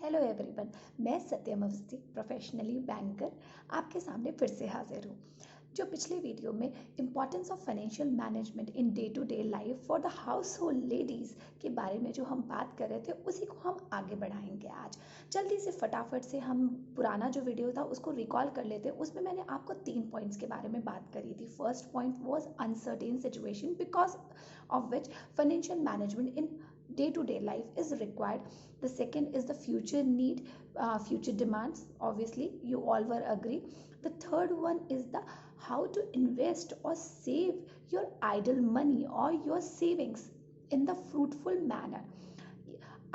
Hello everyone, मैं सत्यम Awasthi, professionally banker, आपके सामने फिर से हाजिर हूँ। जो पिछले वीडियो में importance of financial management in day to day life for the household ladies के बारे में जो हम बात कर रहे थे, उसी को हम आगे बढ़ाएंगे आज। जल्दी से फटाफट से हम पुराना जो वीडियो था उसको रिकॉल कर लेते हैं। उसमें मैंने आपको 3 पॉइंट्स के बारे में बात करी थी। First point was uncertain situation because of which financial management in day-to-day life is required. The second is the future need, future demands. Obviously you all were agree. The third one is the how to invest or save your idle money or your savings in the fruitful manner.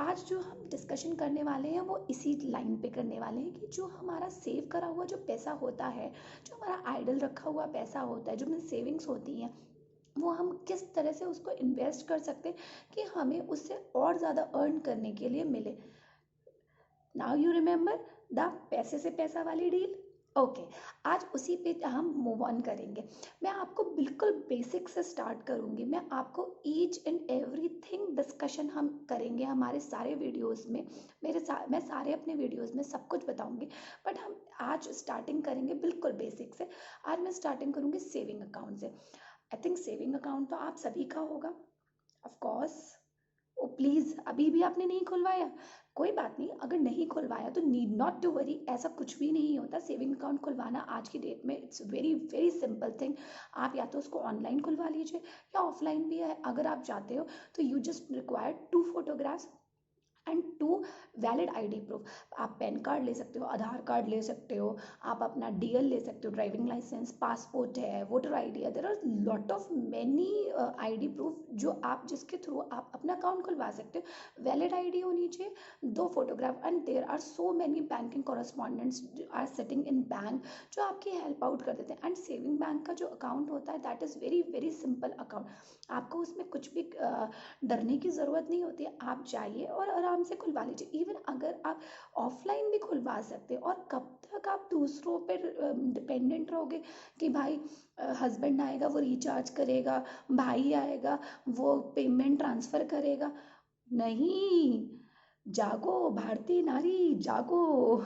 आज जो हम discussion करने वाले हैं वो इसी line पे करने वाले हैं कि जो हमारा सेव करा हुआ जो पैसा होता है, जो हमारा आइडल रखा हुआ पैसा होता है, जो हमें सेविंग्स होती हैं, वो हम किस तरह से उसको इन्वेस्ट कर सकते हैं कि हमें उससे और ज़्यादा अर्न करने के लिए मिले। नाउ यू रिमेंबर द पैसे से पैसा वाली डील। ओके, आज उसी पे हम मूव ऑन करेंगे। मैं आपको बिल्कुल बेसिक से स्टार्ट करूँगी। मैं आपको ईच एंड एवरीथिंग डिस्कशन हम करेंगे हमारे सारे वीडियोस में। मैं सारे अपने वीडियोस में सब कुछ बताऊँगी, बट हम आज स्टार्टिंग करेंगे बिल्कुल बेसिक से। आज मैं स्टार्टिंग करूँगी सेविंग अकाउंट से। आई थिंक सेविंग अकाउंट तो आप सभी का होगा, ऑफ कोर्स। ओ प्लीज़, अभी भी आपने नहीं खुलवाया, कोई बात नहीं। अगर नहीं खुलवाया तो नीड नॉट टू वरी, ऐसा कुछ भी नहीं होता। सेविंग अकाउंट खुलवाना आज की डेट में it's very very simple thing. आप या तो उसको ऑनलाइन खुलवा लीजिए या ऑफलाइन भी है। अगर आप चाहते हो तो you just require 2 photographs and 2 valid ID proof. आप पैन कार्ड ले सकते हो, आधार कार्ड ले सकते हो, आप अपना डीएल ले सकते हो, ड्राइविंग लाइसेंस, पासपोर्ट है, वोटर आईडी है। There are lot of many ID proof जो आप जिसके थ्रू आप अपना अकाउंट खुलवा सकते हो। वैलिड आईडी होनी चाहिए, 2 photograph, and there are so many banking correspondents are sitting in bank जो आपकी हेल्प आउट कर देते हैं। एंड सेविंग बैंक का जो अकाउंट होता है that is very very simple account. आपको उसमें कुछ भी डरने की ज़रूरत नहीं होती है। आप जाइए और आराम से खुलवा लीजिए। इवन अगर आप ऑफलाइन भी खुलवा सकते हैं। और कब तक आप दूसरों पर डिपेंडेंट रहोगे कि भाई हस्बैंड आएगा वो रिचार्ज करेगा, भाई आएगा वो पेमेंट ट्रांसफ़र करेगा? नहीं, जागो भारतीय नारी जागो।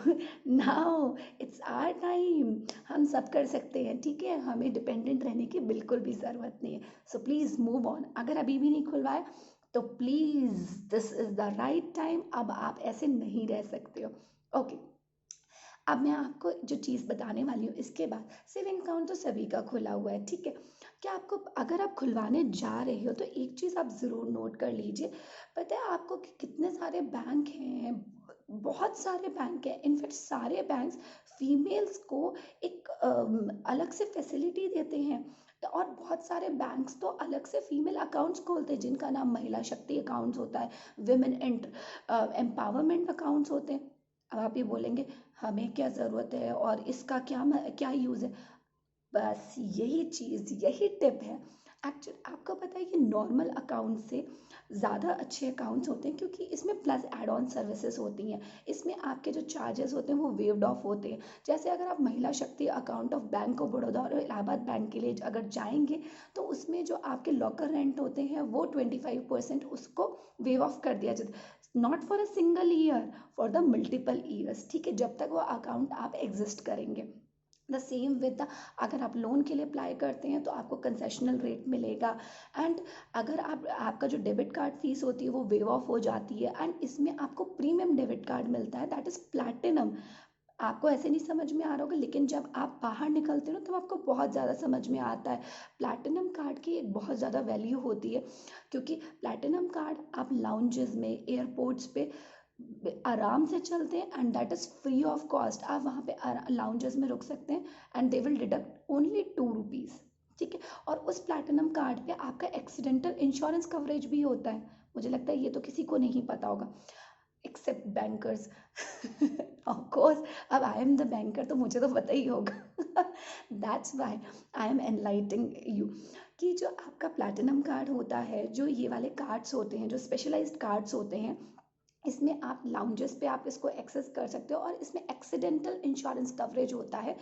नाउ इट्स आवर टाइम, हम सब कर सकते हैं, ठीक है। हमें डिपेंडेंट रहने की बिल्कुल भी ज़रूरत नहीं है। So please move on. अगर अभी भी नहीं खुलवाया तो please this is the right time. अब आप ऐसे नहीं रह सकते हो। ओके, अब मैं आपको जो चीज़ बताने वाली हूँ इसके बाद, सेविंग अकाउंट तो सभी का खुला हुआ है, ठीक है। क्या आपको, अगर आप खुलवाने जा रहे हो तो एक चीज़ आप ज़रूर नोट कर लीजिए। पता है आपको कि कितने सारे बैंक हैं, बहुत सारे बैंक हैं। इनफैक्ट सारे बैंक्स फीमेल्स को एक अलग से फैसिलिटी देते हैं। और बहुत सारे बैंक्स तो अलग से फीमेल अकाउंट्स खोलते हैं जिनका नाम महिला शक्ति अकाउंट्स होता है, विमेन एम्पावरमेंट अकाउंट्स होते हैं। अब आप ये बोलेंगे हमें क्या ज़रूरत है और इसका क्या क्या यूज़ है। बस यही चीज़, यही टिप है। एक्चुअली आपको पता है कि नॉर्मल अकाउंट से ज़्यादा अच्छे अकाउंट्स होते हैं क्योंकि इसमें प्लस एड ऑन सर्विसेज होती हैं। इसमें आपके जो चार्जेस होते हैं वो वेव्ड ऑफ होते हैं। जैसे अगर आप महिला शक्ति account of bank of Baroda और इलाहाबाद बैंक के लिए अगर जाएंगे तो उसमें जो आपके लॉकर रेंट होते हैं वो 25% उसको वेव ऑफ कर दिया जाता है। Not for a single year, for the multiple years, ठीक है, जब तक वो अकाउंट आप एग्जिस्ट करेंगे। द सेम विद द, अगर आप लोन के लिए अप्लाई करते हैं तो आपको कंसेशनल रेट मिलेगा। एंड अगर आपका जो डेबिट कार्ड फीस होती है वो वेव ऑफ हो जाती है। एंड इसमें आपको प्रीमियम डेबिट कार्ड मिलता है, दैट इज़ प्लैटिनम। आपको ऐसे नहीं समझ में आ रहा होगा, लेकिन जब आप बाहर निकलते हो तो आपको बहुत ज़्यादा समझ में आता है। प्लैटिनम कार्ड की एक बहुत ज़्यादा वैल्यू होती है क्योंकि प्लैटिनम कार्ड आप लाउंजेस में, एयरपोर्ट्स पे आराम से चलते हैं and that is free of cost. आप वहाँ पे लाउंजेस में रुक सकते हैं and they will deduct only 2 rupees, ठीक है। और उस प्लैटिनम कार्ड पे आपका एक्सीडेंटल इंश्योरेंस कवरेज भी होता है। मुझे लगता है ये तो किसी को नहीं पता होगा एक्सेप्ट बैंकर्स। ऑफ कोर्स, अब आई एम द बैंकर तो मुझे तो पता ही होगा। That's why I am enlightening you कि जो आपका प्लैटिनम कार्ड होता है, जो ये वाले कार्ड्स होते हैं, जो स्पेशलाइज्ड कार्ड्स होते हैं, इसमें आप लाउंजेस पे आप इसको एक्सेस कर सकते हो, और इसमें एक्सीडेंटल इंश्योरेंस कवरेज होता है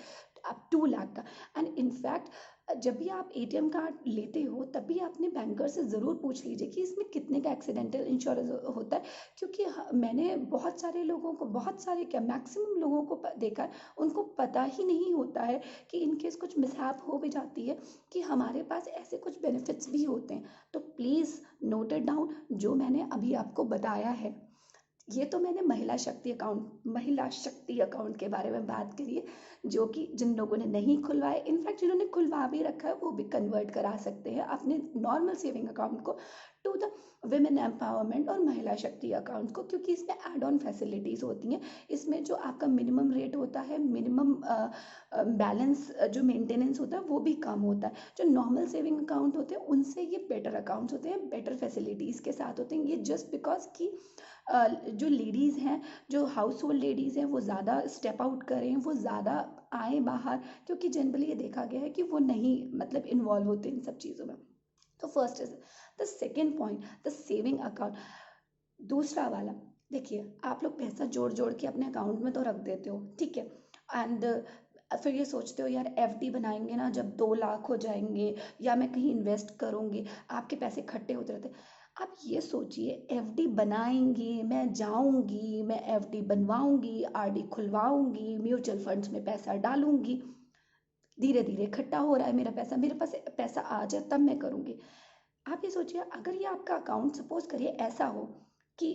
अब 2 लाख का। एंड इनफैक्ट जब भी आप एटीएम कार्ड लेते हो तब भी अपने बैंकर से ज़रूर पूछ लीजिए कि इसमें कितने का एक्सीडेंटल इंश्योरेंस होता है, क्योंकि मैंने बहुत सारे लोगों को, बहुत सारे क्या मैक्सिमम लोगों को देखा है, उनको पता ही नहीं होता है कि इनकेस कुछ मिसहैप हो भी जाती है कि हमारे पास ऐसे कुछ बेनिफिट्स भी होते हैं। तो प्लीज़ नोट इट डाउन जो मैंने अभी आपको बताया है। ये तो मैंने महिला शक्ति अकाउंट के बारे में बात करी है, जो कि जिन लोगों ने नहीं खुलवाए, इनफैक्ट जिन्होंने खुलवा भी रखा है वो भी कन्वर्ट करा सकते हैं अपने नॉर्मल सेविंग अकाउंट को टू द विमेन एम्पावरमेंट और महिला शक्ति अकाउंट को, क्योंकि इसमें एड ऑन फैसिलिटीज़ होती हैं। इसमें जो आपका मिनिमम रेट होता है, मिनिमम बैलेंस जो मेंटेनेंस होता है वो भी कम होता है। जो नॉर्मल सेविंग अकाउंट होते हैं उनसे ये बेटर अकाउंट्स होते हैं, बेटर फैसिलिटीज़ के साथ होते हैं। ये जस्ट बिकॉज कि जो लेडीज़ हैं, जो हाउस होल्ड लेडीज़ हैं, वो ज़्यादा स्टेप आउट करें, वो ज़्यादा आए बाहर, क्योंकि जनरली ये देखा गया है कि वो नहीं मतलब इन्वॉल्व होते इन सब चीज़ों में। तो first is the second point, the saving account. दूसरा वाला, देखिए आप लोग पैसा जोड़ जोड़ के अपने अकाउंट में तो रख देते हो, ठीक है, एंड फिर ये सोचते हो यार एफडी बनाएंगे ना जब 2 लाख हो जाएंगे, या मैं कहीं इन्वेस्ट करूँगी, आपके पैसे इकट्ठे होते रहते। आप ये सोचिए, एफडी बनाएंगी, मैं जाऊंगी, मैं एफडी बनवाऊंगी, आरडी खुलवाऊंगी, म्यूचुअल फंड्स में पैसा डालूंगी, धीरे धीरे इकट्ठा हो रहा है मेरा पैसा, मेरे पास पैसा आ जाए तब मैं करूंगी। आप ये सोचिए, अगर ये आपका अकाउंट सपोज करिए ऐसा हो कि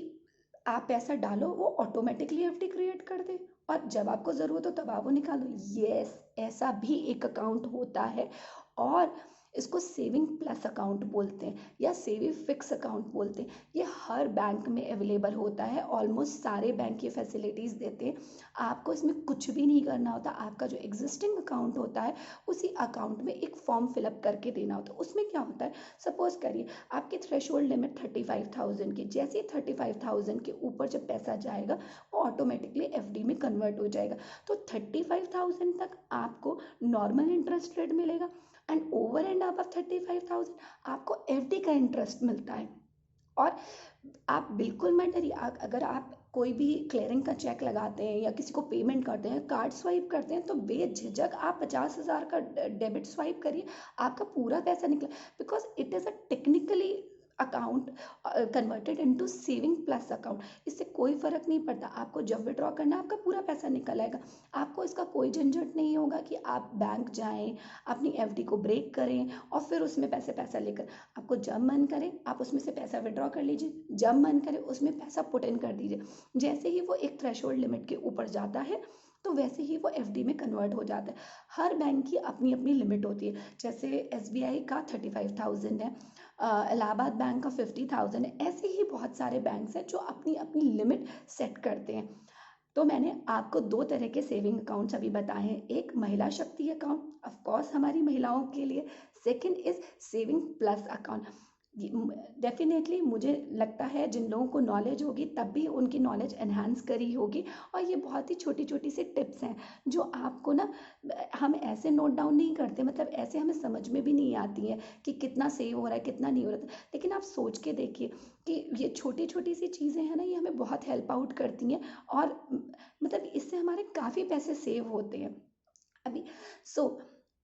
आप पैसा डालो वो ऑटोमेटिकली एफडी क्रिएट कर दे, और जब आपको ज़रूरत हो तब आप वो निकालो। यस, ऐसा भी एक अकाउंट होता है, और इसको सेविंग प्लस अकाउंट बोलते हैं या सेविंग फिक्स अकाउंट बोलते हैं। ये हर बैंक में अवेलेबल होता है, ऑलमोस्ट सारे बैंक ये फैसिलिटीज़ देते हैं। आपको इसमें कुछ भी नहीं करना होता, आपका जो एग्जिस्टिंग अकाउंट होता है उसी अकाउंट में एक फॉर्म फिलअप करके देना होता है। उसमें क्या होता है, सपोज करिए आपकी थ्रेशोल्ड लिमिट 35,000 की, जैसे ही 35,000 के ऊपर जब पैसा जाएगा वो ऑटोमेटिकली एफडी में कन्वर्ट हो जाएगा। तो 35,000 तक आपको नॉर्मल इंटरेस्ट रेट मिलेगा, एंड ओवर एंड अबव 35,000 आपको एफडी का इंटरेस्ट मिलता है। और आप बिल्कुल मत डरिए, अगर आप कोई भी क्लियरिंग का चेक लगाते हैं या किसी को पेमेंट करते हैं, कार्ड स्वाइप करते हैं, तो बेझिझक आप 50,000 का डेबिट स्वाइप करिए, आपका पूरा पैसा निकला, because it is a technically account converted into saving plus account. इससे कोई फर्क नहीं पड़ता, आपको जब विड्रॉ करना आपका पूरा पैसा निकल आएगा। आपको इसका कोई झंझट नहीं होगा कि आप बैंक जाएं, अपनी एफडी को ब्रेक करें और फिर उसमें पैसा लेकर, आपको जब मन करे आप उसमें से पैसा विड्रॉ कर लीजिए, जब मन करे उसमें पैसा पुट इन कर दीजिए। जैसे ही वो एक थ्रेशोल्ड लिमिट के ऊपर जाता है तो वैसे ही वो एफडी में कन्वर्ट हो जाता है। हर बैंक की अपनी अपनी लिमिट होती है, जैसे एसबीआई का 35,000 है, इलाहाबाद बैंक का 50,000 है। ऐसे ही बहुत सारे बैंक्स हैं जो अपनी अपनी लिमिट सेट करते हैं। तो मैंने आपको 2 तरह के सेविंग अकाउंट्स अभी बताए हैं, एक महिला शक्ति अकाउंट, ऑफ कोर्स हमारी महिलाओं के लिए, second is saving plus account. Definitely मुझे लगता है जिन लोगों को नॉलेज होगी तब भी उनकी नॉलेज एनहांस करी होगी, और ये बहुत ही छोटी छोटी सी टिप्स हैं जो आपको ना, हम ऐसे नोट डाउन नहीं करते, मतलब ऐसे हमें समझ में भी नहीं आती है कि कितना सेव हो रहा है कितना नहीं हो रहा, लेकिन आप सोच के देखिए कि ये छोटी छोटी सी चीज़ें हैं ना, ये हमें बहुत हेल्प आउट करती हैं, और मतलब इससे हमारे काफ़ी पैसे सेव होते हैं अभी। सो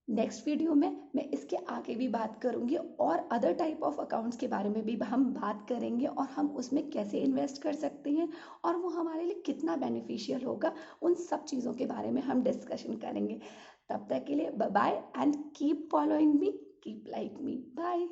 नेक्स्ट वीडियो में मैं इसके आगे भी बात करूंगी, और अदर टाइप ऑफ अकाउंट्स के बारे में भी हम बात करेंगे, और हम उसमें कैसे इन्वेस्ट कर सकते हैं और वो हमारे लिए कितना बेनिफिशियल होगा, उन सब चीज़ों के बारे में हम डिस्कशन करेंगे। तब तक के लिए bye bye, and keep following me, keep like me, bye.